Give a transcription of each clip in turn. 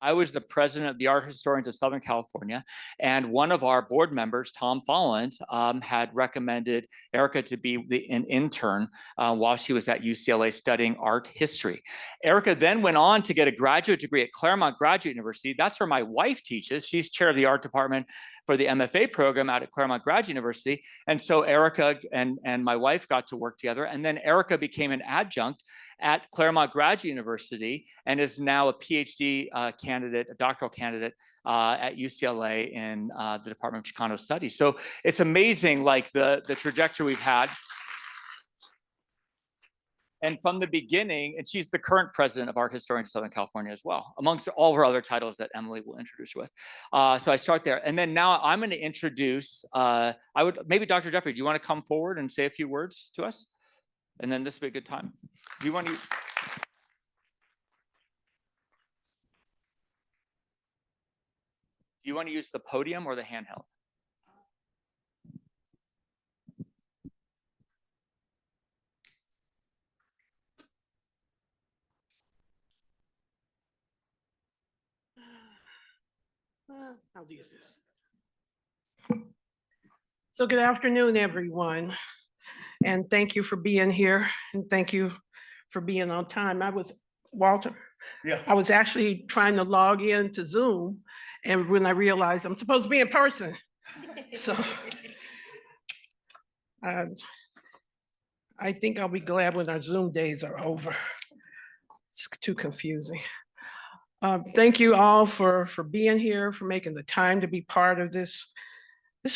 I was the president of the Art Historians of Southern California, and one of our board members, Tom Folland, had recommended Erica to be an intern while she was at UCLA studying art history. Erica then went on to get a graduate degree at Claremont Graduate University. That's where my wife teaches. She's chair of the art department for the MFA program out at Claremont Graduate University. And so Erica and my wife got to work together. And then Erica became an adjunct at Claremont Graduate University and is now a PhD candidate, a doctoral candidate at UCLA in the Department of Chicano Studies. So it's amazing, like the trajectory we've had. And from the beginning, and she's the current president of Art Historians of Southern California as well, amongst all her other titles that Emily will introduce you with. So I start there. And then now I'm going to introduce, maybe Dr. Jeffrey, do you want to come forward and say a few words to us? And then this would be a good time. Do you want to? Do you want to use the podium or the handheld? I'll use this. So good afternoon, everyone. And thank you for being here. And thank you for being on time. Walter, yeah. I was actually trying to log in to Zoom. And when I realized I'm supposed to be in person. So I think I'll be glad when our Zoom days are over. It's too confusing. Thank you all for being here, for making the time to be part of this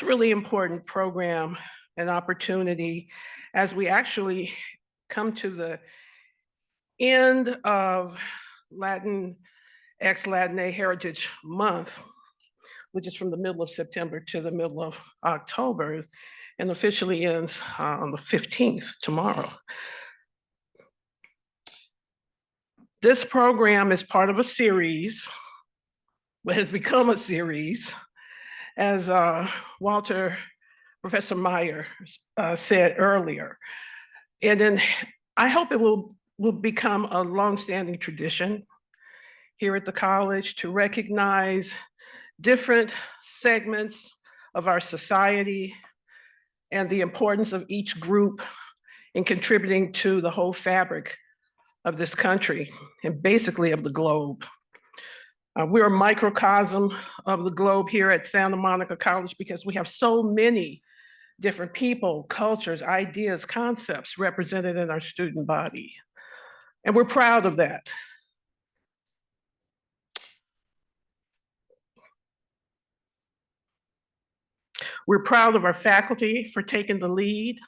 really important program and opportunity as we actually come to the end of Latinx Heritage Month, which is from the middle of September to the middle of October, and officially ends on the 15th, tomorrow. This program is part of a series, what has become a series, as Professor Meyer said earlier. And then I hope it will become a longstanding tradition here at the college to recognize different segments of our society and the importance of each group in contributing to the whole fabric of this country and basically of the globe. We're a microcosm of the globe here at Santa Monica College because we have so many different people, cultures, ideas, concepts represented in our student body. And we're proud of that. We're proud of our faculty for taking the lead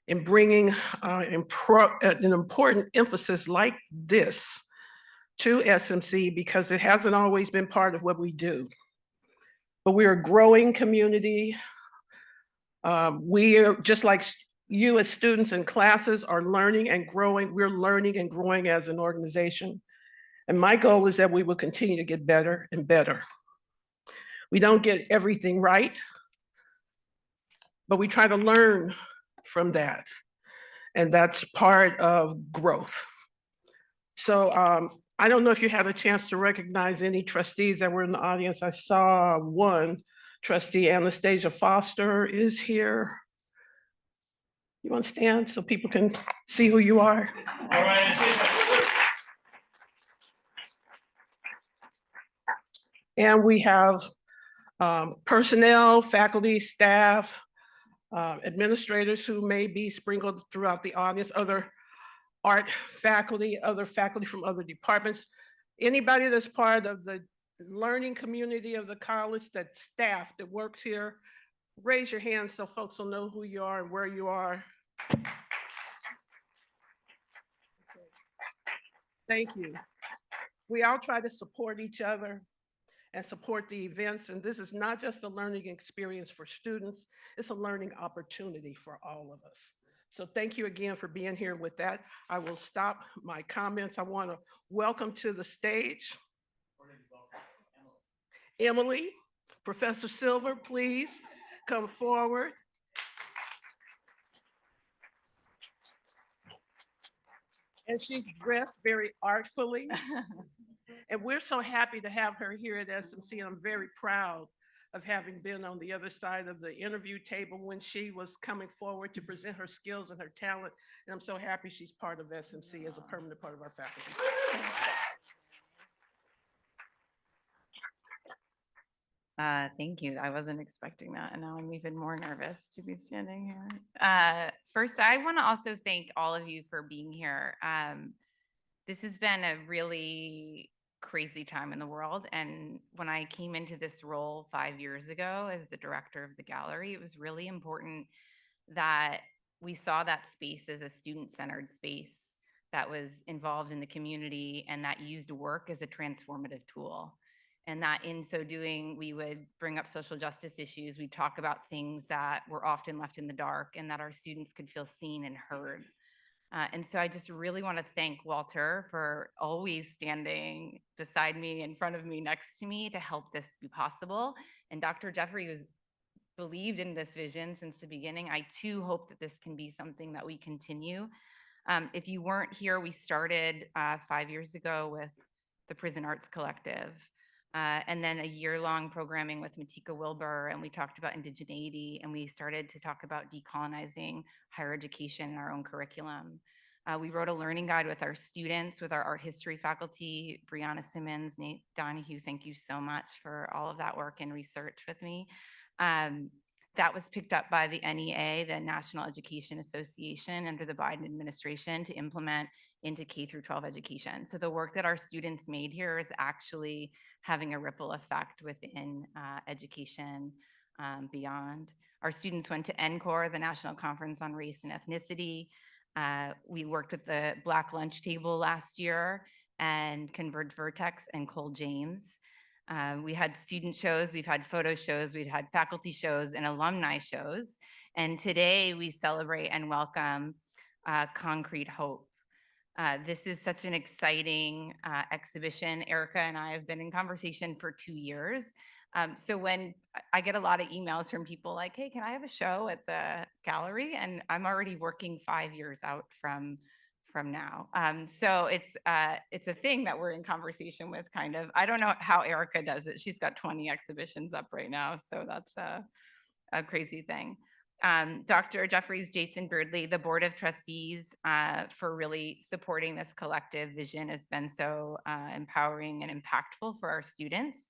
in bringing an important emphasis like this to SMC because it hasn't always been part of what we do. But we're a growing community. We are, just like you as students and classes are learning and growing, we're learning and growing as an organization. And my goal is that we will continue to get better and better. We don't get everything right, but we try to learn from that. And that's part of growth. So I don't know if you had a chance to recognize any trustees that were in the audience. I saw one trustee, Anastasia Foster, is here. You want to stand so people can see who you are? All right. And we have personnel, faculty, staff, administrators who may be sprinkled throughout the audience, other art faculty, other faculty from other departments. Anybody that's part of the learning community of the college, that staff that works here, raise your hand so folks will know who you are and where you are. Thank you. We all try to support each other and support the events. And this is not just a learning experience for students, it's a learning opportunity for all of us. So thank you again for being here. With that, I will stop my comments. I want to welcome to the stage Emily. Professor Silver, please come forward. And she's dressed very artfully. And we're so happy to have her here at SMC, and I'm very proud of having been on the other side of the interview table when she was coming forward to present her skills and her talent. And I'm so happy she's part of SMC as a permanent part of our faculty. Thank you. I wasn't expecting that, and now I'm even more nervous to be standing here. First, I want to also thank all of you for being here. This has been a really crazy time in the world, and when I came into this role 5 years ago as the director of the gallery, it was really important that we saw that space as a student-centered space that was involved in the community and that used work as a transformative tool. And that in so doing, we would bring up social justice issues. We'd talk about things that were often left in the dark and that our students could feel seen and heard. And so I just really want to thank Walter for always standing beside me, in front of me, next to me to help this be possible. And Dr. Jeffrey was believed in this vision since the beginning. I too hope that this can be something that we continue. If you weren't here, we started 5 years ago with the Prison Arts Collective. And then a year-long programming with Matika Wilbur, and we talked about indigeneity, and we started to talk about decolonizing higher education in our own curriculum. We wrote a learning guide with our students, with our art history faculty, Brianna Simmons, Nate Donahue, thank you so much for all of that work and research with me. That was picked up by the NEA, the National Education Association, under the Biden administration to implement into K through 12 education. So the work that our students made here is actually having a ripple effect within education beyond. Our students went to NCORE, the National Conference on Race and Ethnicity. We worked with the Black Lunch Table last year and Converge Vertex and Cole James. We had student shows, we've had photo shows, we've had faculty shows and alumni shows. And today we celebrate and welcome Concrete Hope. This is such an exciting exhibition. Erica and I have been in conversation for 2 years. So when I get a lot of emails from people like, hey, can I have a show at the gallery? And I'm already working 5 years out from now. So it's a thing that we're in conversation with, kind of. I don't know how Erica does it. She's got 20 exhibitions up right now. So that's a crazy thing. Dr. Jeffries, Jason Beardley, the Board of Trustees, for really supporting this collective vision has been so empowering and impactful for our students.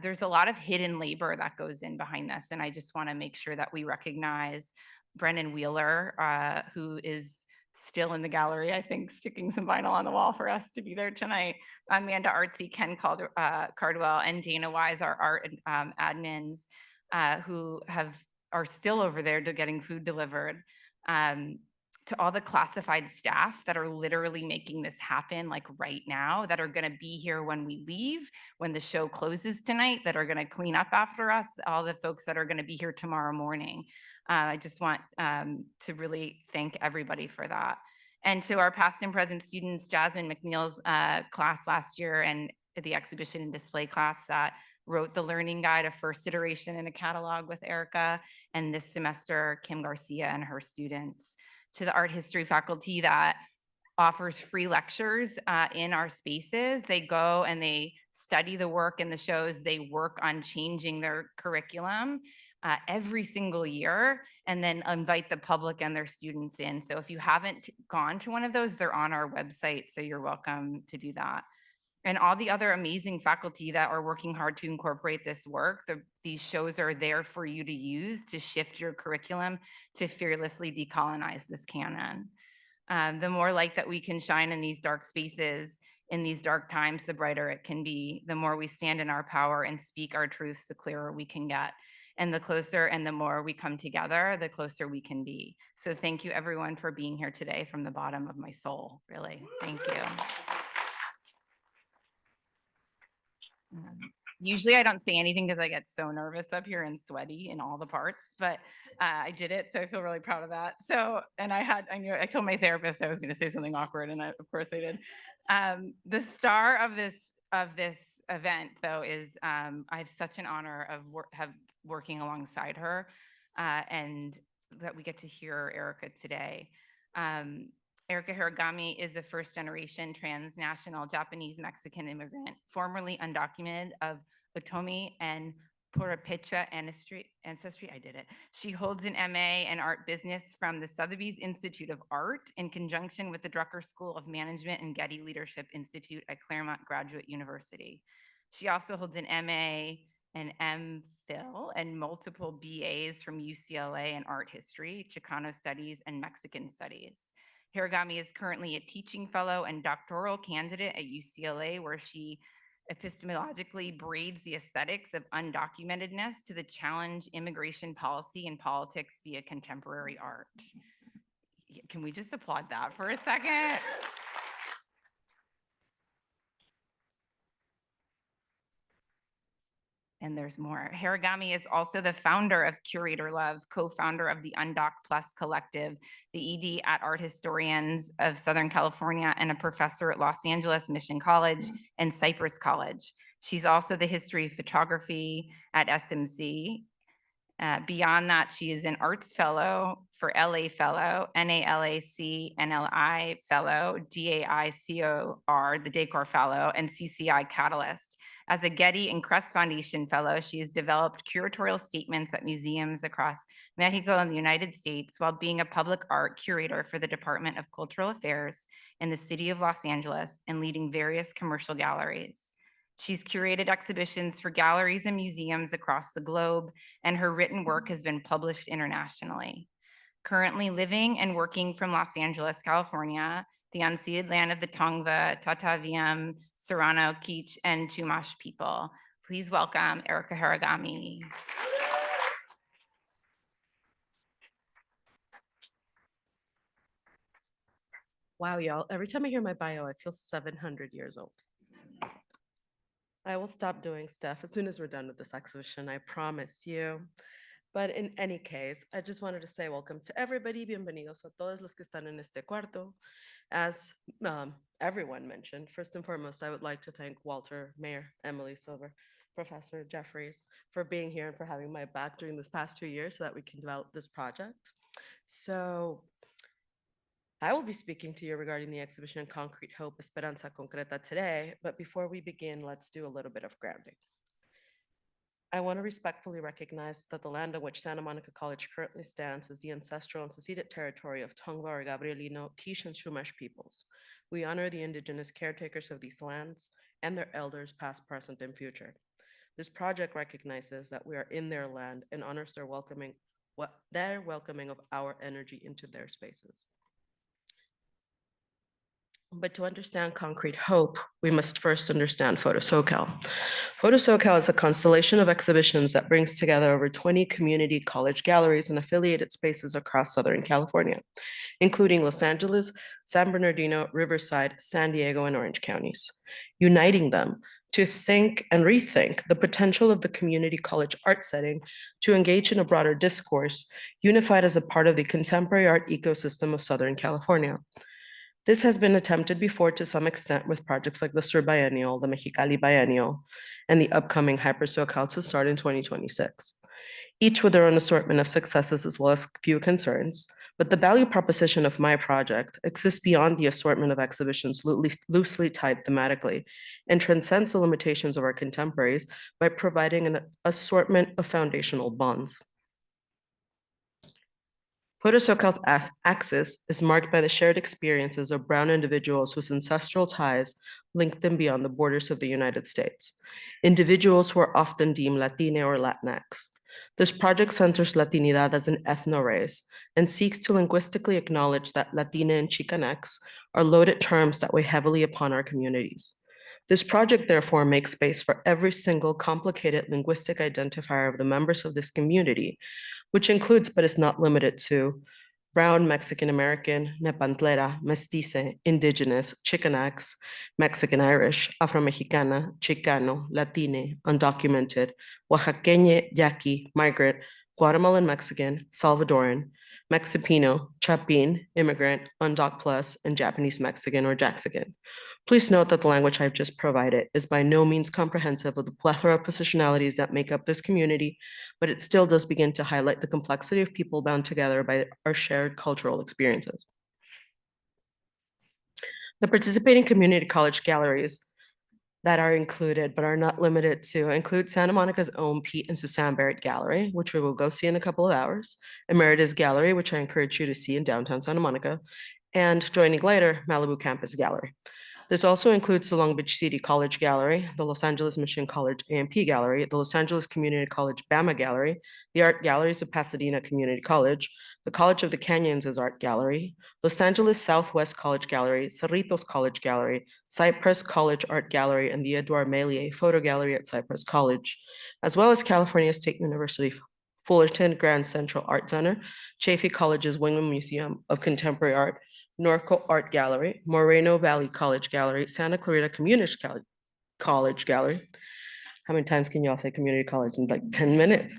There's a lot of hidden labor that goes in behind this, and I just want to make sure that we recognize Brennan Wheeler, who is still in the gallery, I think, sticking some vinyl on the wall for us to be there tonight. Amanda Artsy, Ken Cardwell, and Dana Wise, our art admins, who are still over there getting food delivered. To all the classified staff that are literally making this happen, like right now, that are going to be here when we leave, when the show closes tonight, that are going to clean up after us, all the folks that are going to be here tomorrow morning. I just want to really thank everybody for that. And to our past and present students, Jasmine McNeil's class last year and the exhibition and display class that wrote the learning guide, a first iteration in a catalog with Erica, and this semester, Kim Garcia and her students. To the art history faculty that offers free lectures in our spaces. They go and they study the work in the shows. They work on changing their curriculum every single year, and then invite the public and their students in. So if you haven't gone to one of those, they're on our website, so you're welcome to do that. And all the other amazing faculty that are working hard to incorporate this work, these shows are there for you to use to shift your curriculum to fearlessly decolonize this canon. The more light that we can shine in these dark spaces, in these dark times, the brighter it can be. The more we stand in our power and speak our truths, the clearer we can get. And the closer and the more we come together, the closer we can be. So thank you everyone for being here today from the bottom of my soul, really. Thank you. Usually I don't say anything because I get so nervous up here and sweaty in all the parts, but I did it, so I feel really proud of that. So, and I told my therapist I was going to say something awkward, and of course I did. The star of this event, though, is I have such an honor of working alongside her, and that we get to hear Erica today. Erica Hiragami is a first-generation transnational Japanese-Mexican immigrant, formerly undocumented of Otomi and Purepecha ancestry. I did it. She holds an MA in art business from the Sotheby's Institute of Art in conjunction with the Drucker School of Management and Getty Leadership Institute at Claremont Graduate University. She also holds an MA and MPhil and multiple BAs from UCLA in art history, Chicano studies, and Mexican studies. Hiragami is currently a teaching fellow and doctoral candidate at UCLA, where she epistemologically braids the aesthetics of undocumentedness to the challenge immigration policy and politics via contemporary art. Can we just applaud that for a second? And there's more. Hiragami is also the founder of Curator Love, co-founder of the Undoc Plus Collective, the ED at Art Historians of Southern California, and a professor at Los Angeles Mission College and Cypress College. She's also the history of photography at SMC. Beyond that, she is an arts fellow for LA Fellow, NALAC, NLI Fellow, DAICOR, the Decor Fellow, and CCI Catalyst. As a Getty and Crest Foundation Fellow, she has developed curatorial statements at museums across Mexico and the United States, while being a public art curator for the Department of Cultural Affairs in the city of Los Angeles and leading various commercial galleries. She's curated exhibitions for galleries and museums across the globe, and her written work has been published internationally. Currently living and working from Los Angeles, California, the unceded land of the Tongva, Tataviam, Serrano, Kizh, and Chumash people. Please welcome Erica Hiragami. Wow, y'all, every time I hear my bio, I feel 700 years old. I will stop doing stuff as soon as we're done with this exhibition, I promise you. But in any case, I just wanted to say welcome to everybody. Bienvenidos a todos los que están en este cuarto. As everyone mentioned, first and foremost, I would like to thank Walter, Mayor, Emily Silver, Professor Jeffries for being here and for having my back during this past 2 years so that we can develop this project. So I will be speaking to you regarding the exhibition Concrete Hope, Esperanza Concreta today, but before we begin, let's do a little bit of grounding. I want to respectfully recognize that the land on which Santa Monica College currently stands is the ancestral and seceded territory of Tongva or Gabrielino, Kizh, and Chumash peoples. We honor the indigenous caretakers of these lands and their elders past, present, and future. This project recognizes that we are in their land and honors their welcoming of our energy into their spaces. But to understand Concrete Hope, we must first understand Photo SoCal. Photo SoCal is a constellation of exhibitions that brings together over 20 community college galleries and affiliated spaces across Southern California, including Los Angeles, San Bernardino, Riverside, San Diego, and Orange counties, uniting them to think and rethink the potential of the community college art setting to engage in a broader discourse, unified as a part of the contemporary art ecosystem of Southern California. This has been attempted before to some extent with projects like the Sur Biennial, the Mexicali Biennial, and the upcoming Hyper SoCal to start in 2026, each with their own assortment of successes as well as few concerns. But the value proposition of my project exists beyond the assortment of exhibitions loosely tied thematically and transcends the limitations of our contemporaries by providing an assortment of foundational bonds. Photo SoCal's axis is marked by the shared experiences of Brown individuals whose ancestral ties link them beyond the borders of the United States, individuals who are often deemed Latine or Latinx. This project centers Latinidad as an ethno-race and seeks to linguistically acknowledge that Latina and Chicanx are loaded terms that weigh heavily upon our communities. This project, therefore, makes space for every single complicated linguistic identifier of the members of this community, which includes but is not limited to Brown, Mexican-American, Nepantlera, Mestiza, Indigenous, Chicanx, Mexican-Irish, Afro-Mexicana, Chicano, Latine, Undocumented, Oaxaqueña, Yaqui, Migrant, Guatemalan-Mexican, Salvadoran, Mexipino, Chapin, Immigrant, Undoc Plus, and Japanese-Mexican or Jaxican. Please note that the language I've just provided is by no means comprehensive of the plethora of positionalities that make up this community, but it still does begin to highlight the complexity of people bound together by our shared cultural experiences. The participating community college galleries that are included, but are not limited to, include Santa Monica's own Pete and Suzanne Barrett Gallery, which we will go see in a couple of hours, Emeritus Gallery, which I encourage you to see in downtown Santa Monica, and joining later, Malibu Campus Gallery. This also includes the Long Beach City College Gallery, the Los Angeles Mission College A&P Gallery, the Los Angeles Community College Bama Gallery, the Art Galleries of Pasadena Community College, the College of the Canyons' Art Gallery, Los Angeles Southwest College Gallery, Cerritos College Gallery, Cypress College Art Gallery, and the Edouard Maillet Photo Gallery at Cypress College, as well as California State University Fullerton Grand Central Art Center, Chaffey College's Wingman Museum of Contemporary Art, Norco Art Gallery, Moreno Valley College Gallery, Santa Clarita Community College Gallery. How many times can y'all say community college in like 10 minutes?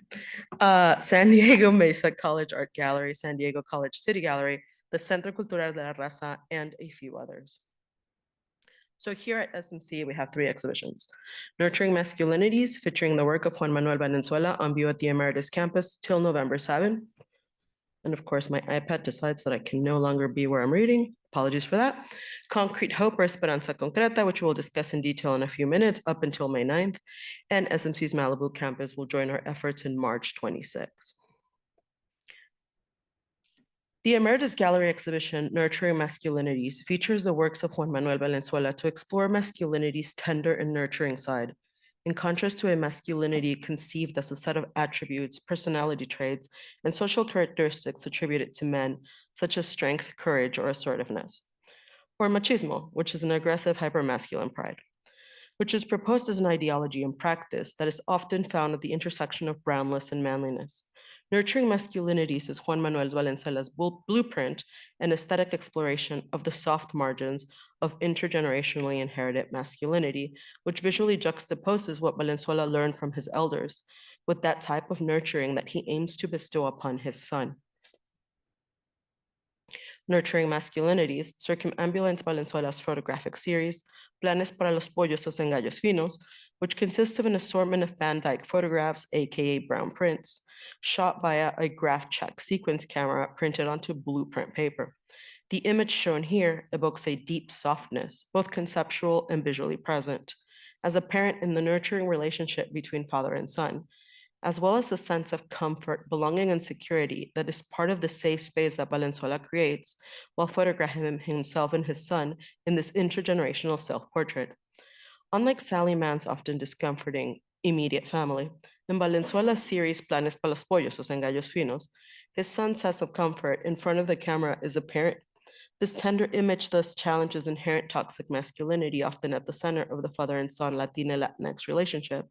San Diego Mesa College Art Gallery, San Diego College City Gallery, the Centro Cultural de la Raza, and a few others. So here at SMC, we have 3 exhibitions. Nurturing Masculinities, featuring the work of Juan Manuel Valenzuela, on view at the Emeritus campus till November 7. And of course, my iPad decides that I can no longer be where I'm reading. Apologies for that. Concrete Hope, or Esperanza Concreta, which we'll discuss in detail in a few minutes, up until May 9th. And SMC's Malibu campus will join our efforts in March 26. The Emeritus Gallery exhibition, Nurturing Masculinities, features the works of Juan Manuel Valenzuela to explore masculinity's tender and nurturing side, in contrast to a masculinity conceived as a set of attributes, personality traits, and social characteristics attributed to men, such as strength, courage, or assertiveness. Or machismo, which is an aggressive hypermasculine pride, which is proposed as an ideology and practice that is often found at the intersection of brownness and manliness. Nurturing Masculinities is Juan Manuel Valenzuela's blueprint and aesthetic exploration of the soft margins of intergenerationally inherited masculinity, which visually juxtaposes what Valenzuela learned from his elders with that type of nurturing that he aims to bestow upon his son. Nurturing Masculinities circumambulates Valenzuela's photographic series, Planes para los Pollos en Gallos Finos, which consists of an assortment of Van Dyke photographs, aka brown prints, shot via a graph check sequence camera printed onto blueprint paper. The image shown here evokes a deep softness, both conceptual and visually present, as apparent in the nurturing relationship between father and son, as well as a sense of comfort, belonging, and security that is part of the safe space that Valenzuela creates while photographing himself and his son in this intergenerational self-portrait. Unlike Sally Mann's often discomforting immediate family, in Valenzuela's series Planes para los Pollos en Gallos Finos, his son's sense of comfort in front of the camera is apparent. This tender image thus challenges inherent toxic masculinity, often at the center of the father and son Latina-Latinx relationship,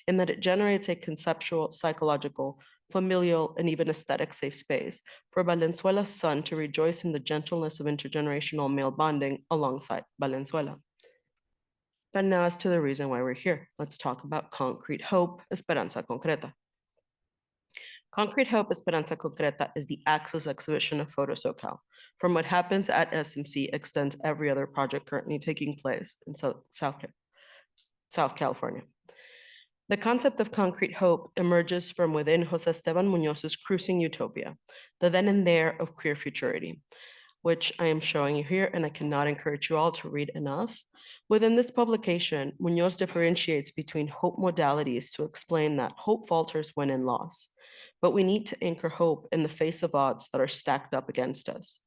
in that it generates a conceptual, psychological, familial, and even aesthetic safe space for Valenzuela's son to rejoice in the gentleness of intergenerational male bonding alongside Valenzuela. But now as to the reason why we're here, let's talk about Concrete Hope, Esperanza Concreta. Concrete Hope, Esperanza Concreta is the Axis exhibition of Photo SoCal. From what happens at SMC extends every other project currently taking place in South California. The concept of concrete hope emerges from within Jose Esteban Muñoz's Cruising Utopia, the then and there of queer futurity, which I am showing you here, and I cannot encourage you all to read enough. Within this publication, Muñoz differentiates between hope modalities to explain that hope falters when in loss, but we need to anchor hope in the face of odds that are stacked up against us.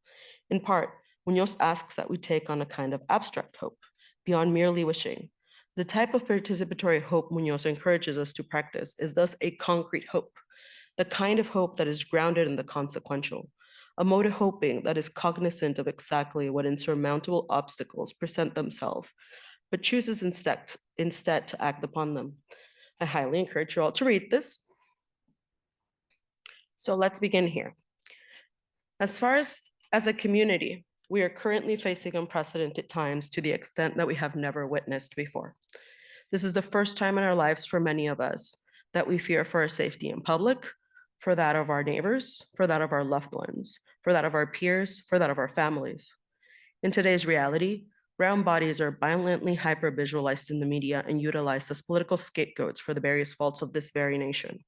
In part, Muñoz asks that we take on a kind of abstract hope, beyond merely wishing. The type of participatory hope Muñoz encourages us to practice is thus a concrete hope, the kind of hope that is grounded in the consequential, a mode of hoping that is cognizant of exactly what insurmountable obstacles present themselves, but chooses instead to act upon them. I highly encourage you all to read this. So let's begin here. As a community, we are currently facing unprecedented times to the extent that we have never witnessed before. This is the first time in our lives for many of us that we fear for our safety in public, for that of our neighbors, for that of our loved ones, for that of our peers, for that of our families. In today's reality, brown bodies are violently hyper-visualized in the media and utilized as political scapegoats for the various faults of this very nation.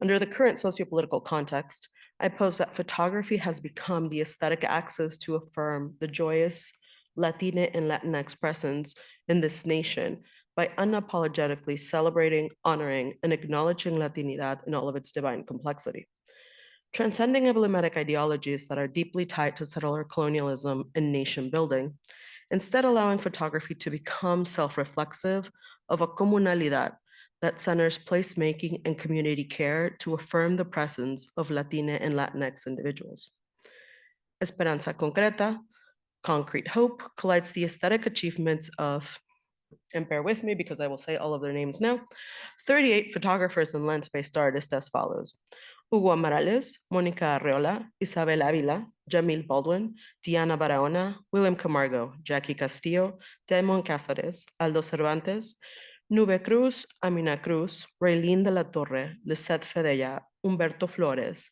Under the current sociopolitical context, I pose that photography has become the aesthetic axis to affirm the joyous, Latina and Latinx presence in this nation by unapologetically celebrating, honoring, and acknowledging Latinidad in all of its divine complexity. Transcending emblematic ideologies that are deeply tied to settler colonialism and nation building, instead allowing photography to become self-reflexive of a comunidad that centers placemaking and community care to affirm the presence of Latina and Latinx individuals. Esperanza Concreta, Concrete Hope, collides the aesthetic achievements of, and bear with me because I will say all of their names now, 38 photographers and lens-based artists as follows: Hugo Morales, Monica Arreola, Isabel Avila, Jamil Baldwin, Diana Barahona, William Camargo, Jackie Castillo, Damon Cáceres, Aldo Cervantes, Nube Cruz, Amina Cruz, Raylene de la Torre, Lisette Fedella, Humberto Flores,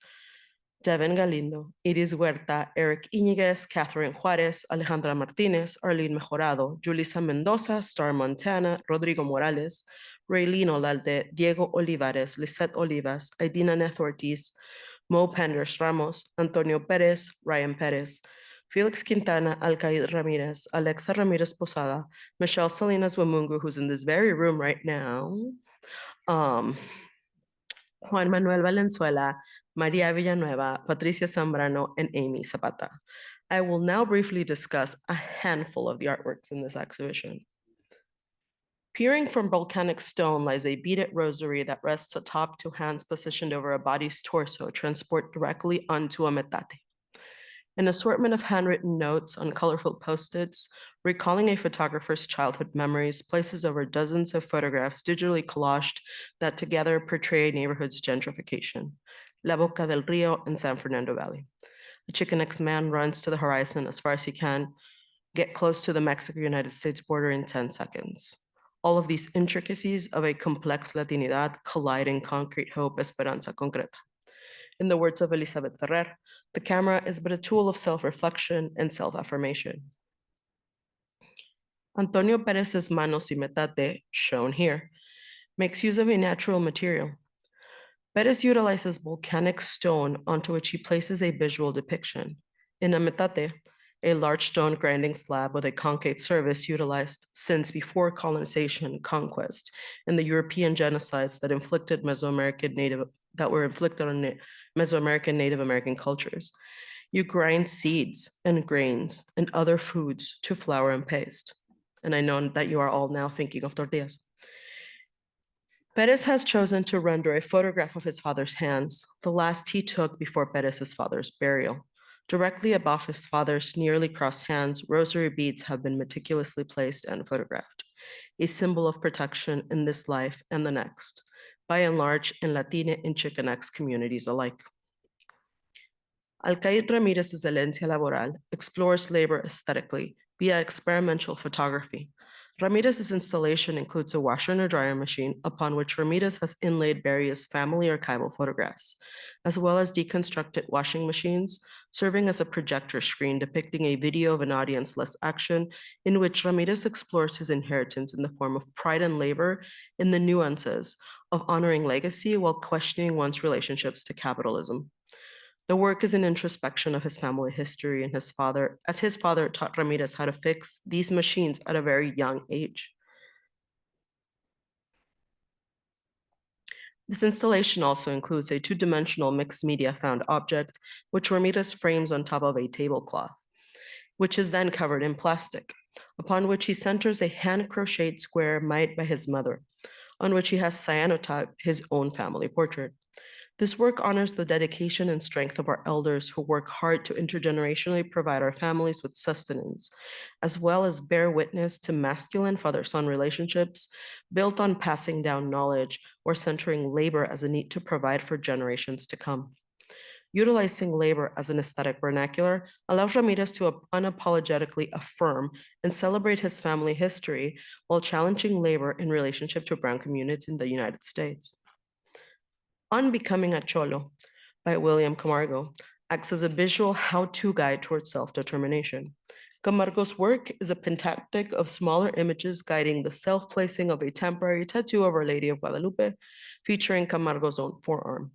Devin Galindo, Iris Huerta, Eric Iñiguez, Catherine Juárez, Alejandra Martínez, Arlene Mejorado, Julissa Mendoza, Star Montana, Rodrigo Morales, Raylene Olalde, Diego Olivares, Lisette Olivas, Aidina Neth Ortiz, Mo Panders Ramos, Antonio Perez, Ryan Perez, Felix Quintana, Alcaid Ramirez, Alexa Ramirez Posada, Michelle Salinas Wamungu, who's in this very room right now, Juan Manuel Valenzuela, Maria Villanueva, Patricia Zambrano, and Amy Zapata. I will now briefly discuss a handful of the artworks in this exhibition. Peering from volcanic stone lies a beaded rosary that rests atop two hands positioned over a body's torso, transport directly onto a metate. An assortment of handwritten notes on colorful post-its, recalling a photographer's childhood memories, places over dozens of photographs digitally collaged that together portray a neighborhood's gentrification. La Boca del Rio in San Fernando Valley. A Chicanx man runs to the horizon as far as he can, get close to the Mexico-United States border in 10 seconds. All of these intricacies of a complex Latinidad collide in concrete hope, Esperanza Concreta. In the words of Elizabeth Ferrer, the camera is but a tool of self-reflection and self-affirmation. Antonio Perez's manos y metate, shown here, makes use of a natural material. Perez utilizes volcanic stone onto which he places a visual depiction. In a metate, a large stone grinding slab with a concave surface utilized since before colonization, conquest, and the European genocides that were inflicted on Mesoamerican Native American cultures. You grind seeds and grains and other foods to flour and paste. And I know that you are all now thinking of tortillas. Perez has chosen to render a photograph of his father's hands, the last he took before Perez's father's burial. Directly above his father's nearly crossed hands, rosary beads have been meticulously placed and photographed, a symbol of protection in this life and the next, by and large in Latina and Chicanx communities alike. Alcaid Ramirez's Herencia Laboral explores labor aesthetically via experimental photography. Ramirez's installation includes a washer and a dryer machine upon which Ramirez has inlaid various family archival photographs, as well as deconstructed washing machines, serving as a projector screen depicting a video of an audience-less action in which Ramirez explores his inheritance in the form of pride and labor in the nuances of honoring legacy while questioning one's relationships to capitalism. The work is an introspection of his family history and his father taught Ramirez how to fix these machines at a very young age. This installation also includes a two-dimensional mixed media found object, which Ramirez frames on top of a tablecloth, which is then covered in plastic, upon which he centers a hand-crocheted square made by his mother, on which he has cyanotyped his own family portrait. This work honors the dedication and strength of our elders who work hard to intergenerationally provide our families with sustenance, as well as bear witness to masculine father-son relationships built on passing down knowledge or centering labor as a need to provide for generations to come. Utilizing labor as an aesthetic vernacular allows Ramirez to unapologetically affirm and celebrate his family history while challenging labor in relationship to brown communities in the United States. Unbecoming a Cholo by William Camargo acts as a visual how-to guide towards self-determination. Camargo's work is a pentaptych of smaller images guiding the self-placing of a temporary tattoo of Our Lady of Guadalupe, featuring Camargo's own forearm.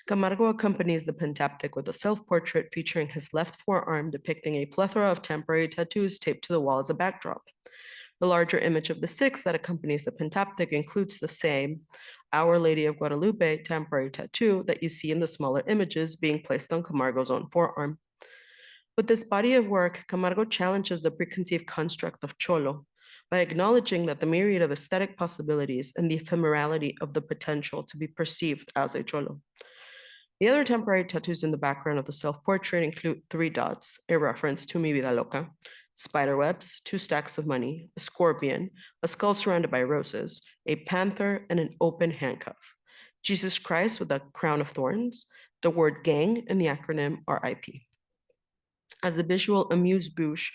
Camargo accompanies the pentaptic with a self-portrait featuring his left forearm depicting a plethora of temporary tattoos taped to the wall as a backdrop. The larger image of the six that accompanies the pentaptic includes the same Our Lady of Guadalupe temporary tattoo that you see in the smaller images being placed on Camargo's own forearm. With this body of work, Camargo challenges the preconceived construct of cholo by acknowledging that the myriad of aesthetic possibilities and the ephemerality of the potential to be perceived as a cholo. The other temporary tattoos in the background of the self-portrait include 3 dots, a reference to Mi Vida Loca, spider webs, 2 stacks of money, a scorpion, a skull surrounded by roses, a panther, and an open handcuff. Jesus Christ with a crown of thorns, the word gang, and the acronym RIP. As a visual amuse-bouche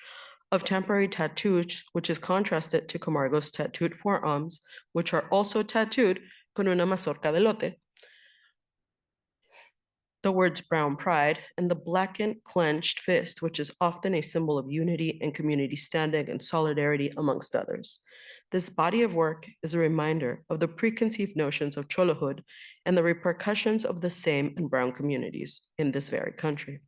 of temporary tattoos, which is contrasted to Camargo's tattooed forearms, which are also tattooed con una mazorca de elote, the words brown pride, and the blackened clenched fist, which is often a symbol of unity and community standing and solidarity amongst others. This body of work is a reminder of the preconceived notions of cholohood and the repercussions of the same in brown communities in this very country.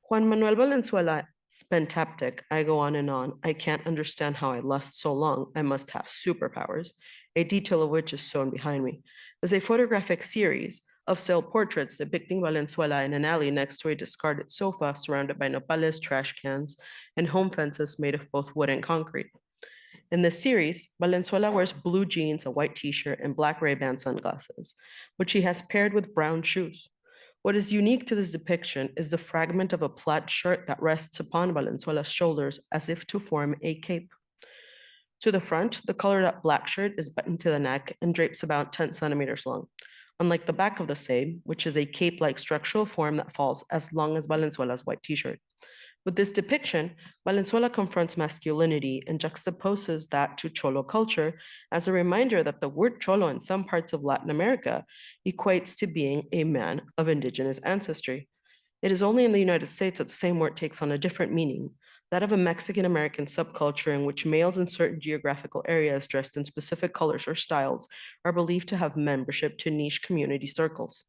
Juan Manuel Valenzuela's pentaptic, I go on, I can't understand how I last so long, I must have superpowers, a detail of which is shown behind me, is a photographic series of self-portraits depicting Valenzuela in an alley next to a discarded sofa surrounded by nopales, trash cans, and home fences made of both wood and concrete. In this series, Valenzuela wears blue jeans, a white t-shirt, and black Ray-Ban sunglasses, which he has paired with brown shoes. What is unique to this depiction is the fragment of a plaid shirt that rests upon Valenzuela's shoulders as if to form a cape. To the front, the colored up black shirt is buttoned to the neck and drapes about 10 centimeters long, unlike the back of the same, which is a cape-like structural form that falls as long as Valenzuela's white t-shirt. With this depiction, Valenzuela confronts masculinity and juxtaposes that to cholo culture as a reminder that the word cholo in some parts of Latin America equates to being a man of indigenous ancestry. It is only in the United States that the same word takes on a different meaning, that of a Mexican-American subculture in which males in certain geographical areas dressed in specific colors or styles are believed to have membership to niche community circles.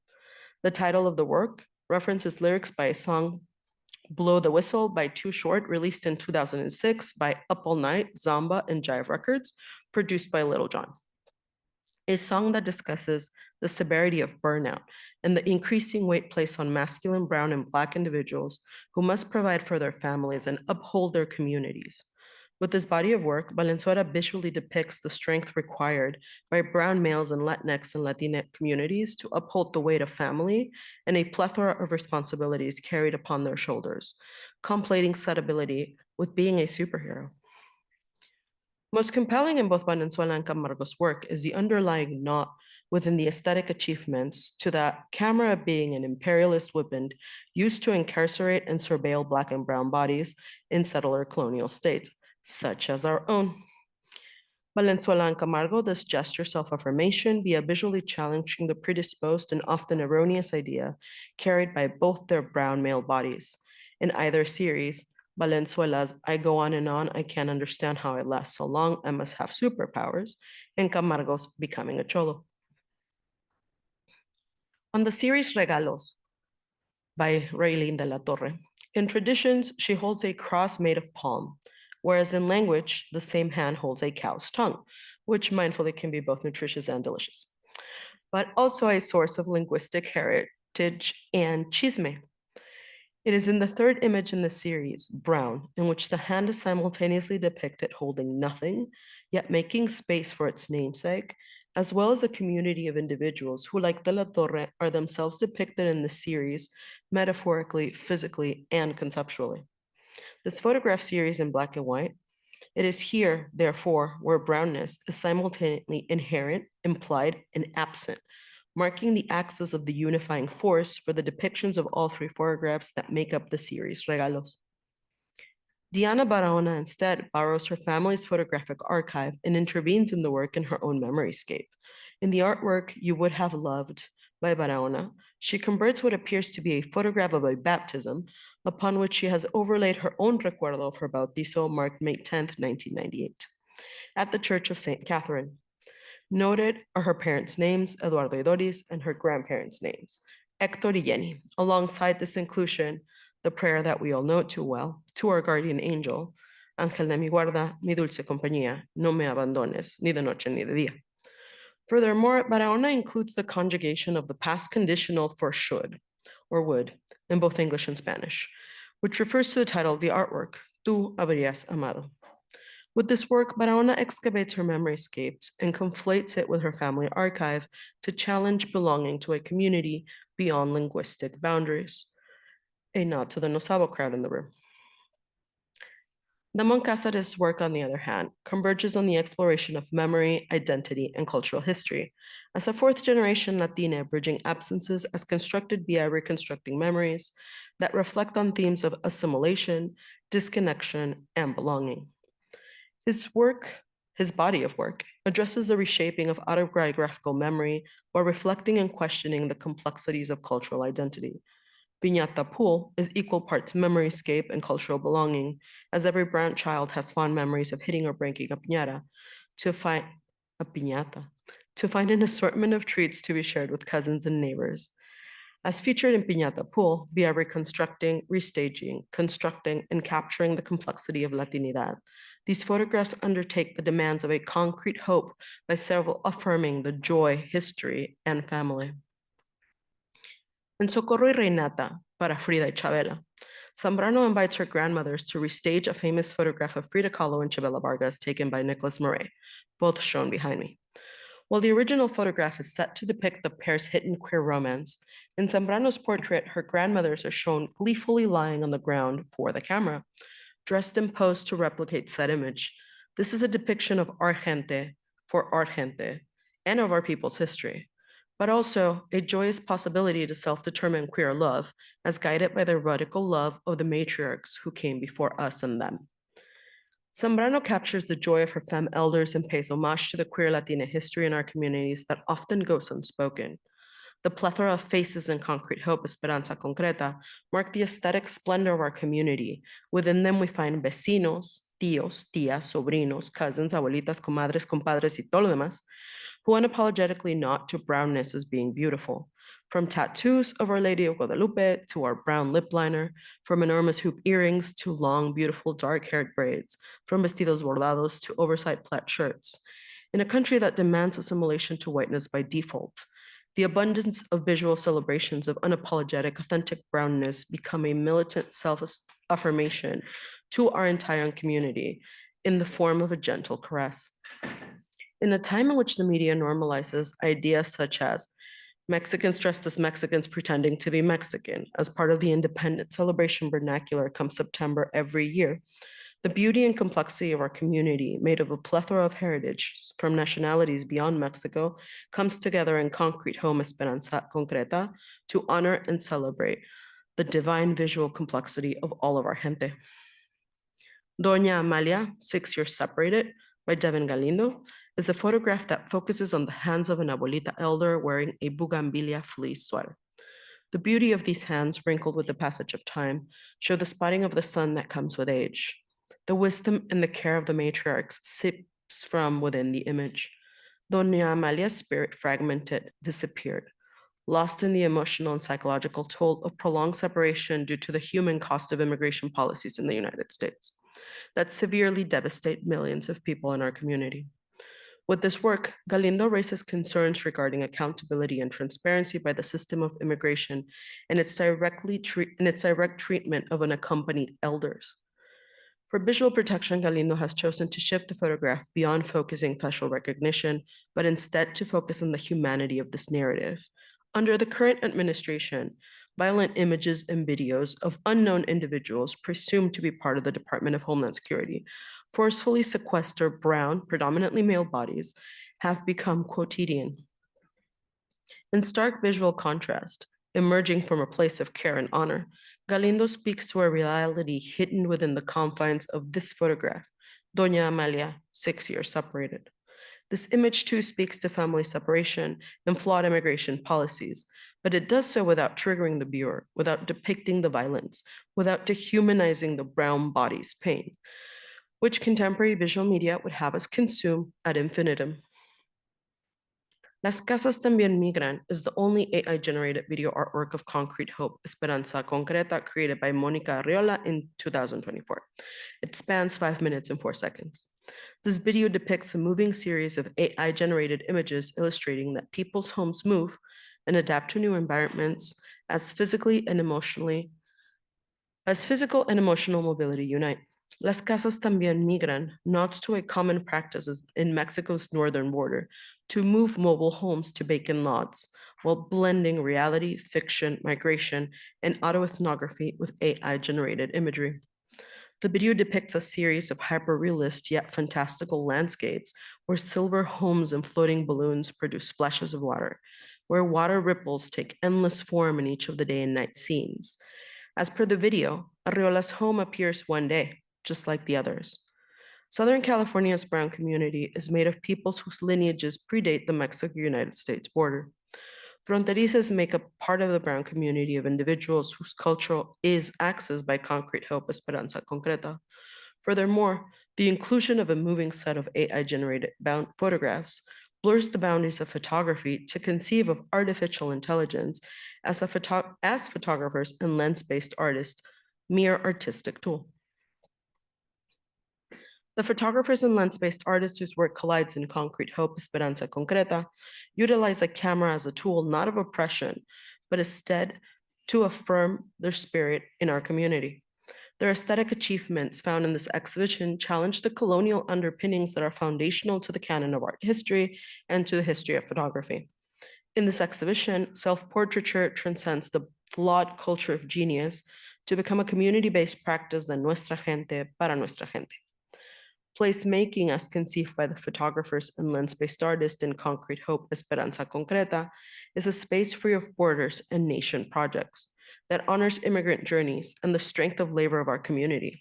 The title of the work references lyrics by a song, Blow the Whistle by Too Short, released in 2006 by Up All Night, Zamba, and Jive Records, produced by Little John. A song that discusses the severity of burnout and the increasing weight placed on masculine, brown, and Black individuals who must provide for their families and uphold their communities. With this body of work, Valenzuela visually depicts the strength required by brown males in Latinx and Latina communities to uphold the weight of family and a plethora of responsibilities carried upon their shoulders, conflating said ability with being a superhero. Most compelling in both Valenzuela and Camargo's work is the underlying knot within the aesthetic achievements to that camera being an imperialist weapon used to incarcerate and surveil Black and brown bodies in settler colonial states, such as our own. Valenzuela and Camargo thus gesture self-affirmation via visually challenging the predisposed and often erroneous idea carried by both their brown male bodies. In either series, Valenzuela's I go on, I can't understand how I last so long, I must have superpowers, and Camargo's becoming a cholo. On the series Regalos by Raylene de la Torre, in traditions, she holds a cross made of palm, whereas in language, the same hand holds a cow's tongue, which mindfully can be both nutritious and delicious, but also a source of linguistic heritage and chisme. It is in the third image in the series, Brown, in which the hand is simultaneously depicted holding nothing, yet making space for its namesake, as well as a community of individuals who, like De la Torre, are themselves depicted in the series metaphorically, physically, and conceptually. This photograph series in black and white, it is here, therefore, where brownness is simultaneously inherent, implied, and absent, marking the axis of the unifying force for the depictions of all 3 photographs that make up the series Regalos. Diana Barahona instead borrows her family's photographic archive and intervenes in the work in her own memoryscape. In the artwork You Would Have Loved by Barahona, she converts what appears to be a photograph of a baptism, upon which she has overlaid her own recuerdo of her bautizo marked May 10th, 1998, at the Church of St. Catherine. Noted are her parents' names, Eduardo y Doris, and her grandparents' names, Hector y Jenny. Alongside this inclusion, the prayer that we all know too well, to our guardian angel, Ángel de mi guarda, mi dulce compañía, no me abandones, ni de noche ni de día. Furthermore, Barahona includes the conjugation of the past conditional for should or would in both English and Spanish, which refers to the title of the artwork, Tú habrías amado. With this work, Barahona excavates her memoryscapes and conflates it with her family archive to challenge belonging to a community beyond linguistic boundaries. A nod to the Nosabo crowd in the room. The Moncázares work, on the other hand, converges on the exploration of memory, identity, and cultural history. As a fourth-generation Latina, bridging absences as constructed via reconstructing memories that reflect on themes of assimilation, disconnection, and belonging. His body of work, addresses the reshaping of autobiographical memory while reflecting and questioning the complexities of cultural identity. Piñata Pool is equal parts memoryscape and cultural belonging, as every brown child has fond memories of hitting or breaking a piñata to find an assortment of treats to be shared with cousins and neighbors. As featured in Piñata Pool, via reconstructing, restaging, constructing, and capturing the complexity of Latinidad, these photographs undertake the demands of a concrete hope by self-affirming the joy, history, and family. In Socorro y Reinata, para Frida y Chabela, Zambrano invites her grandmothers to restage a famous photograph of Frida Kahlo and Chabela Vargas taken by Nicholas Murray, both shown behind me. While the original photograph is set to depict the pair's hidden queer romance, in Zambrano's portrait, her grandmothers are shown gleefully lying on the ground for the camera, dressed and posed to replicate said image. This is a depiction of our gente for our gente and of our people's history, but also a joyous possibility to self-determine queer love as guided by the radical love of the matriarchs who came before us and them. Zambrano captures the joy of her femme elders and pays homage to the queer Latina history in our communities that often goes unspoken. The plethora of faces in concrete hope, Esperanza Concreta, mark the aesthetic splendor of our community. Within them, we find vecinos, tíos, tías, sobrinos, cousins, abuelitas, comadres, compadres, y todo lo demás, who unapologetically nod to brownness as being beautiful. From tattoos of Our Lady of Guadalupe to our brown lip liner, from enormous hoop earrings to long, beautiful, dark-haired braids, from vestidos bordados to oversized plaid shirts. In a country that demands assimilation to whiteness by default, the abundance of visual celebrations of unapologetic, authentic brownness become a militant self-affirmation to our entire community in the form of a gentle caress. In a time in which the media normalizes ideas such as Mexicans dressed as Mexicans pretending to be Mexican as part of the independent celebration vernacular come September every year, the beauty and complexity of our community, made of a plethora of heritage from nationalities beyond Mexico, comes together in concrete home Esperanza Concreta to honor and celebrate the divine visual complexity of all of our gente. Doña Amalia, 6 Years Separated, by Devin Galindo, is a photograph that focuses on the hands of an abuelita elder wearing a buganvilia fleece sweater. The beauty of these hands, wrinkled with the passage of time, show the spotting of the sun that comes with age. The wisdom and the care of the matriarchs sips from within the image. Doña Amalia's spirit fragmented, disappeared, lost in the emotional and psychological toll of prolonged separation due to the human cost of immigration policies in the United States that severely devastate millions of people in our community. With this work, Galindo raises concerns regarding accountability and transparency by the system of immigration and its direct treatment of unaccompanied elders. For visual protection, Galindo has chosen to shift the photograph beyond focusing facial recognition, but instead to focus on the humanity of this narrative. Under the current administration, violent images and videos of unknown individuals presumed to be part of the Department of Homeland Security forcefully sequester brown, predominantly male bodies have become quotidian. In stark visual contrast, emerging from a place of care and honor, Galindo speaks to a reality hidden within the confines of this photograph, Doña Amalia, 6 Years Separated. This image too speaks to family separation and flawed immigration policies, but it does so without triggering the viewer, without depicting the violence, without dehumanizing the brown body's pain, which contemporary visual media would have us consume ad infinitum. Las Casas También Migran is the only AI-generated video artwork of Concrete Hope, Esperanza Concreta, created by Mónica Arriola in 2024. It spans 5 minutes and 4 seconds. This video depicts a moving series of AI-generated images illustrating that people's homes move and adapt to new environments as physical and emotional mobility unite. Las Casas También Migran nods to a common practice in Mexico's northern border to move mobile homes to vacant lots while blending reality, fiction, migration, and autoethnography with AI-generated imagery. The video depicts a series of hyper-realist yet fantastical landscapes where silver homes and floating balloons produce splashes of water, where water ripples take endless form in each of the day and night scenes. As per the video, Arriola's home appears one day, just like the others. Southern California's brown community is made of peoples whose lineages predate the Mexico-United States border. Fronterizas make up part of the brown community of individuals whose culture is accessed by Concrete Hope Esperanza Concreta. Furthermore, the inclusion of a moving set of AI-generated photographs blurs the boundaries of photography to conceive of artificial intelligence as photographers and lens-based artists, mere artistic tool. The photographers and lens-based artists whose work collides in Concrete Hope Esperanza Concreta utilize a camera as a tool not of oppression, but instead to affirm their spirit in our community. Their aesthetic achievements found in this exhibition challenge the colonial underpinnings that are foundational to the canon of art history and to the history of photography. In this exhibition, self-portraiture transcends the flawed culture of genius to become a community-based practice de nuestra gente para nuestra gente. Placemaking, as conceived by the photographers and lens-based artists in Concrete Hope Esperanza Concreta, is a space free of borders and nation projects that honors immigrant journeys and the strength of labor of our community,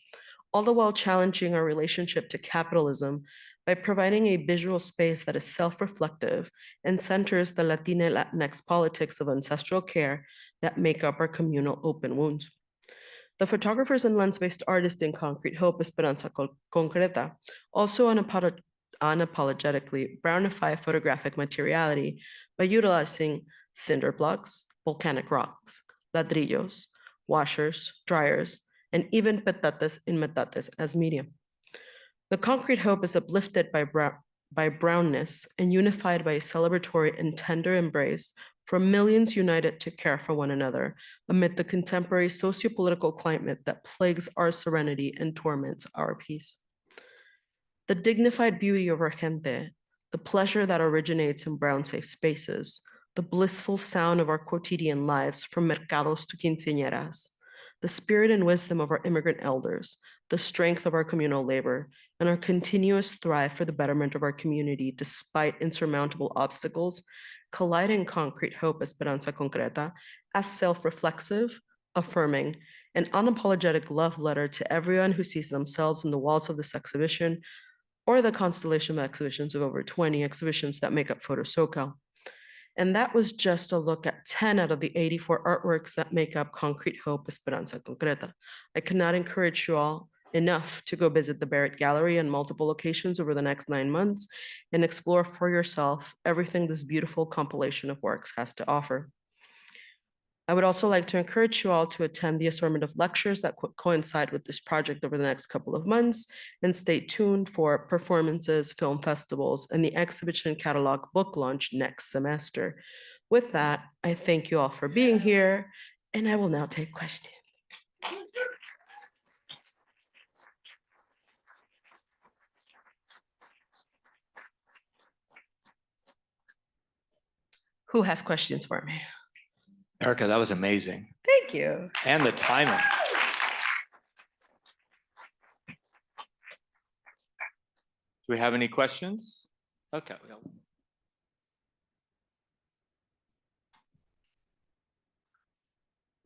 all the while challenging our relationship to capitalism by providing a visual space that is self-reflective and centers the Latina Latinx politics of ancestral care that make up our communal open wounds. The photographers and lens-based artists in Concrete Hope Esperanza Concreta also unapologetically brownify photographic materiality by utilizing cinder blocks, volcanic rocks, ladrillos, washers, dryers, and even petates in metates as medium. The Concrete Hope is uplifted by brownness and unified by a celebratory and tender embrace for millions united to care for one another amid the contemporary sociopolitical climate that plagues our serenity and torments our peace. The dignified beauty of our gente, the pleasure that originates in brown safe spaces, the blissful sound of our quotidian lives from mercados to quinceañeras, the spirit and wisdom of our immigrant elders, the strength of our communal labor, and our continuous thrive for the betterment of our community despite insurmountable obstacles collide in Concrete Hope Esperanza Concreta as self-reflexive, affirming, and unapologetic love letter to everyone who sees themselves in the walls of this exhibition or the constellation of exhibitions of over 20 exhibitions that make up Photo SoCal. And that was just a look at 10 out of the 84 artworks that make up Concrete Hope Esperanza Concreta. I cannot encourage you all enough to go visit the Barrett Gallery in multiple locations over the next 9 months and explore for yourself everything this beautiful compilation of works has to offer. I would also like to encourage you all to attend the assortment of lectures that coincide with this project over the next couple of months, and stay tuned for performances, film festivals, and the exhibition catalog book launch next semester. With that, I thank you all for being here, and I will now take questions. Who has questions for me? Erica, that was amazing. Thank you. And the timing. Do we have any questions? Okay.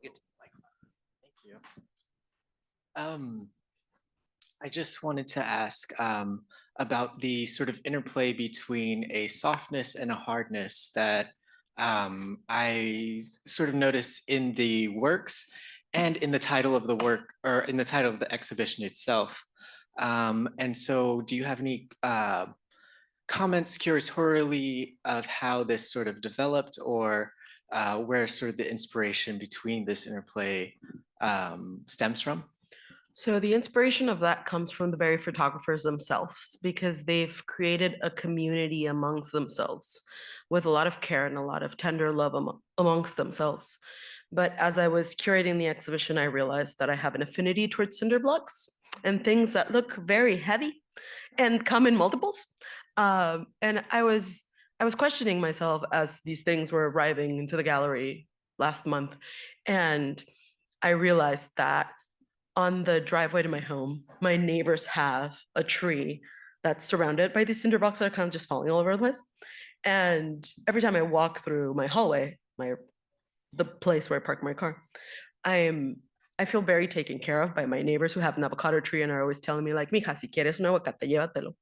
Thank you. I just wanted to ask about the sort of interplay between a softness and a hardness that I sort of notice in the works and in the title of the work, or in the title of the exhibition itself. And so do you have any comments curatorially of how this sort of developed, or where sort of the inspiration between this interplay stems from? So the inspiration of that comes from the very photographers themselves, because they've created a community amongst themselves with a lot of care and a lot of tender love amongst themselves. But as I was curating the exhibition, I realized that I have an affinity towards cinder blocks and things that look very heavy and come in multiples. And I was questioning myself as these things were arriving into the gallery last month. And I realized that on the driveway to my home, my neighbors have a tree that's surrounded by these cinder blocks that are kind of just falling all over the place. And every time I walk through my hallway, the place where I park my car, I feel very taken care of by my neighbors who have an avocado tree and are always telling me like, mija, si quieres un aguacate, llévatelo.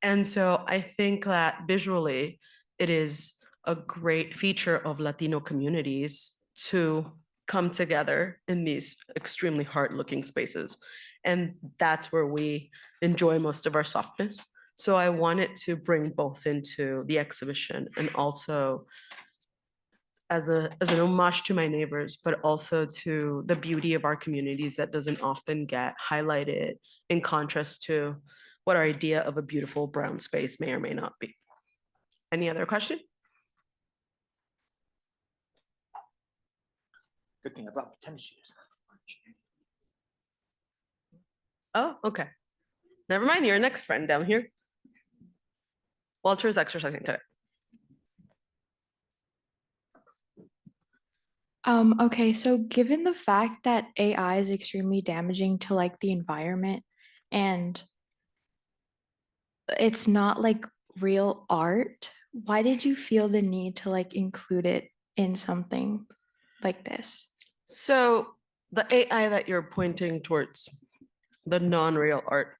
And so I think that visually it is a great feature of Latino communities to come together in these extremely hard-looking spaces. And that's where we enjoy most of our softness. So I wanted to bring both into the exhibition, and also as an homage to my neighbors, but also to the beauty of our communities that doesn't often get highlighted, in contrast to what our idea of a beautiful brown space may or may not be. Any other question? Good thing I brought my tennis shoes. Oh, okay. Never mind, your next friend down here. Walter is exercising today. Okay, so given the fact that AI is extremely damaging to like the environment, and it's not like real art, why did you feel the need to like include it in something like this? So the AI that you're pointing towards, the non-real art,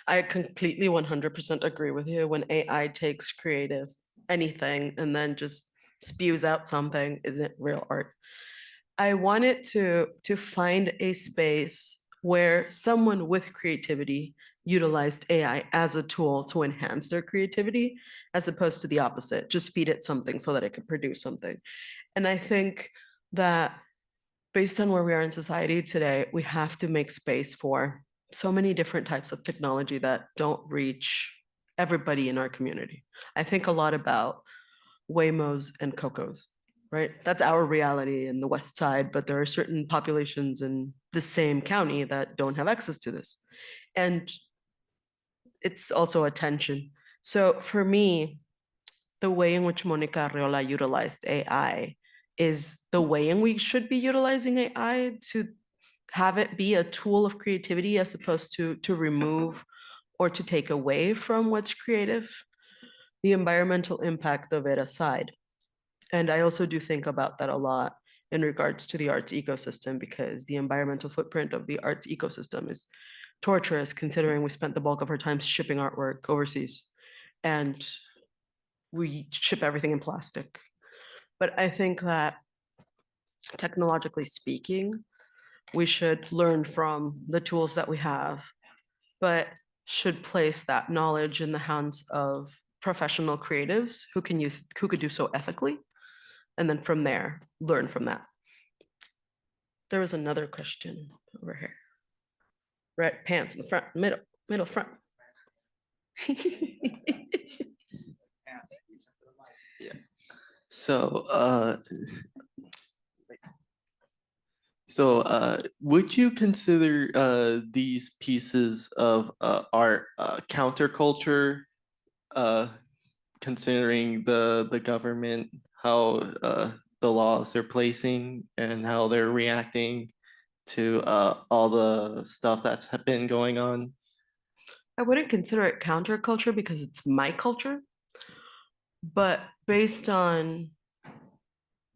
I completely 100% agree with you. When AI takes creative anything and then just spews out something, isn't real art. I wanted to find a space where someone with creativity utilized AI as a tool to enhance their creativity, as opposed to the opposite, just feed it something so that it could produce something. And I think that based on where we are in society today, we have to make space for so many different types of technology that don't reach everybody in our community. I think a lot about Waymos and Cocos, right? That's our reality in the West Side, but there are certain populations in the same county that don't have access to this. And it's also a tension. So for me, the way in which Monica Arreola utilized AI is the way in which we should be utilizing AI, to have it be a tool of creativity as opposed to remove or to take away from what's creative, the environmental impact of it aside. And I also do think about that a lot in regards to the arts ecosystem, because the environmental footprint of the arts ecosystem is torturous, considering we spent the bulk of our time shipping artwork overseas, and we ship everything in plastic. But I think that technologically speaking, we should learn from the tools that we have, but should place that knowledge in the hands of professional creatives who could do so ethically. And then from there, learn from that. There was another question over here. Right, pants in the front, middle front. Yeah. So, would you consider these pieces of art counterculture, considering the government, how the laws they're placing and how they're reacting to all the stuff that's been going on? I wouldn't consider it counterculture because it's my culture, but based on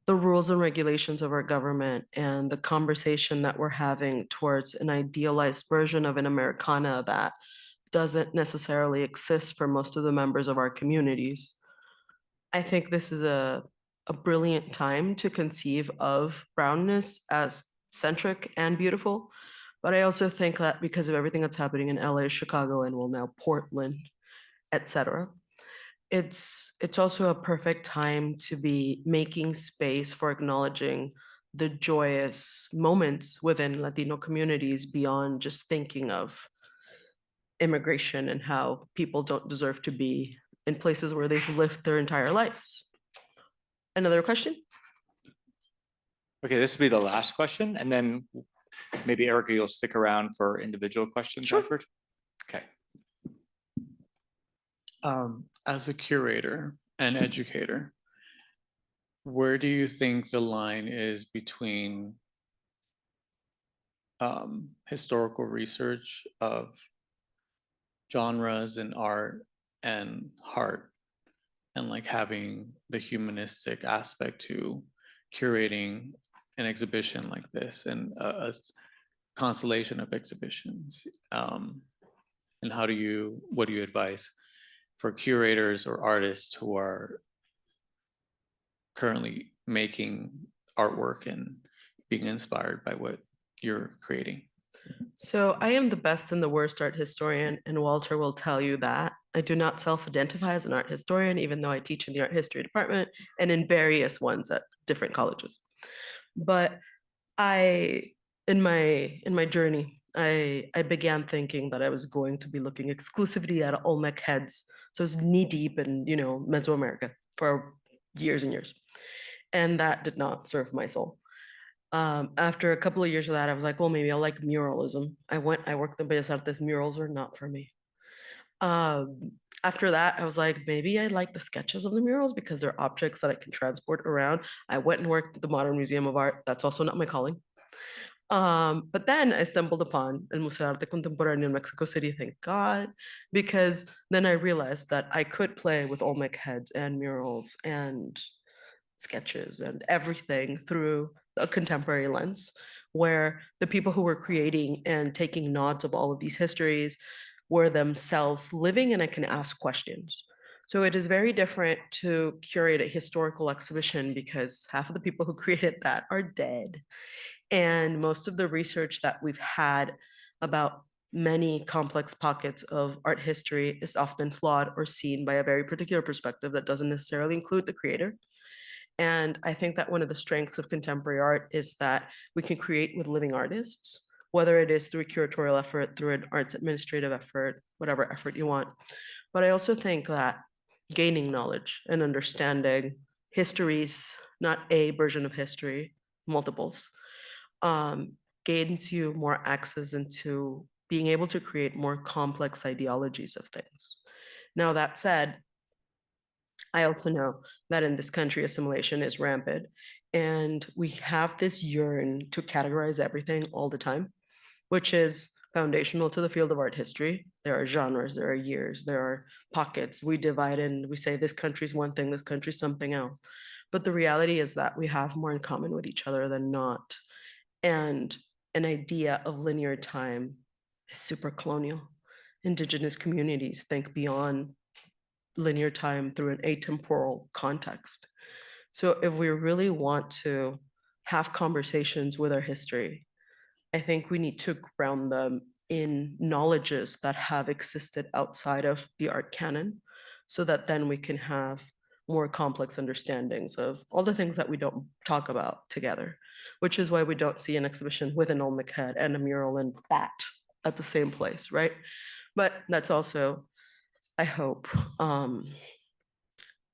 the rules and regulations of our government and the conversation that we're having towards an idealized version of an Americana that doesn't necessarily exist for most of the members of our communities, I think this is a brilliant time to conceive of brownness as centric and beautiful. But I also think that because of everything that's happening in LA, Chicago, and well, now Portland, etc., it's also a perfect time to be making space for acknowledging the joyous moments within Latino communities beyond just thinking of immigration and how people don't deserve to be in places where they've lived their entire lives. Another question? Okay, this will be the last question, and then maybe Erica, you'll stick around for individual questions Sure. afterwards. Okay. As a curator and educator, where do you think the line is between historical research of genres and art and heart, and like having the humanistic aspect to curating an exhibition like this and a constellation of exhibitions? And what do you advise for curators or artists who are currently making artwork and being inspired by what you're creating? So I am the best and the worst art historian, and Walter will tell you that. I do not self-identify as an art historian, even though I teach in the art history department and in various ones at different colleges. But in my journey, I began thinking that I was going to be looking exclusively at Olmec heads. So I was knee deep in, Mesoamerica for years and years. And that did not serve my soul. After a couple of years of that, I was like, well, maybe I'll like muralism. I worked in Bellas Artes. Murals are not for me. After that, I was like, maybe I like the sketches of the murals because they're objects that I can transport around. I went and worked at the Modern Museum of Art. That's also not my calling. But then I stumbled upon El Museo de Arte Contemporáneo in Mexico City, thank God, because then I realized that I could play with Olmec heads and murals and sketches and everything through a contemporary lens, where the people who were creating and taking nods of all of these histories were themselves living, and I can ask questions. So it is very different to curate a historical exhibition because half of the people who created that are dead. And most of the research that we've had about many complex pockets of art history is often flawed or seen by a very particular perspective that doesn't necessarily include the creator. And I think that one of the strengths of contemporary art is that we can create with living artists, whether it is through a curatorial effort, through an arts administrative effort, whatever effort you want. But I also think that gaining knowledge and understanding histories, not a version of history, multiples, gains you more access into being able to create more complex ideologies of things. Now, that said, I also know that in this country, assimilation is rampant, and we have this yearn to categorize everything all the time, which is foundational to the field of art history. There are genres, there are years, there are pockets. We divide and we say this country's one thing, this country's something else. But the reality is that we have more in common with each other than not. And an idea of linear time is super colonial. Indigenous communities think beyond linear time through an atemporal context. So if we really want to have conversations with our history, I think we need to ground them in knowledges that have existed outside of the art canon, so that then we can have more complex understandings of all the things that we don't talk about together, which is why we don't see an exhibition with an Olmec head and a mural and bat at the same place, right? But that's also, I hope,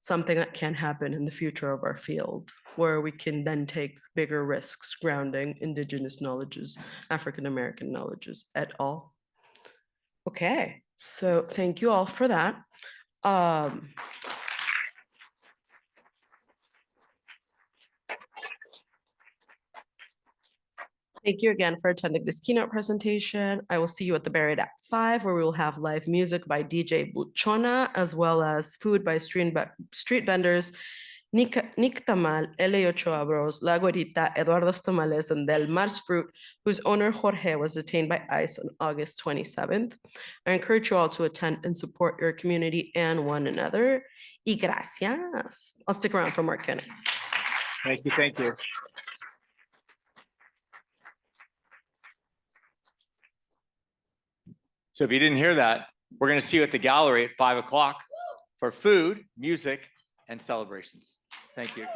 something that can happen in the future of our field, where we can then take bigger risks grounding Indigenous knowledges, African-American knowledges et al. Okay, so thank you all for that. Thank you again for attending this keynote presentation. I will see you at the Barrett at 5, where we will have live music by DJ Buchona, as well as food by street vendors Nick Tamal, L.A. Ochoa Bros, La Guarita, Eduardo's Tamales, and Del Mar's Fruit, whose owner Jorge was detained by ICE on August 27th. I encourage you all to attend and support your community and one another. Y gracias. I'll stick around for more Q&A. Thank you. Thank you. So if you didn't hear that, we're going to see you at the gallery at 5 o'clock for food, music, and celebrations. Thank you.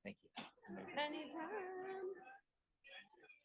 Thank you.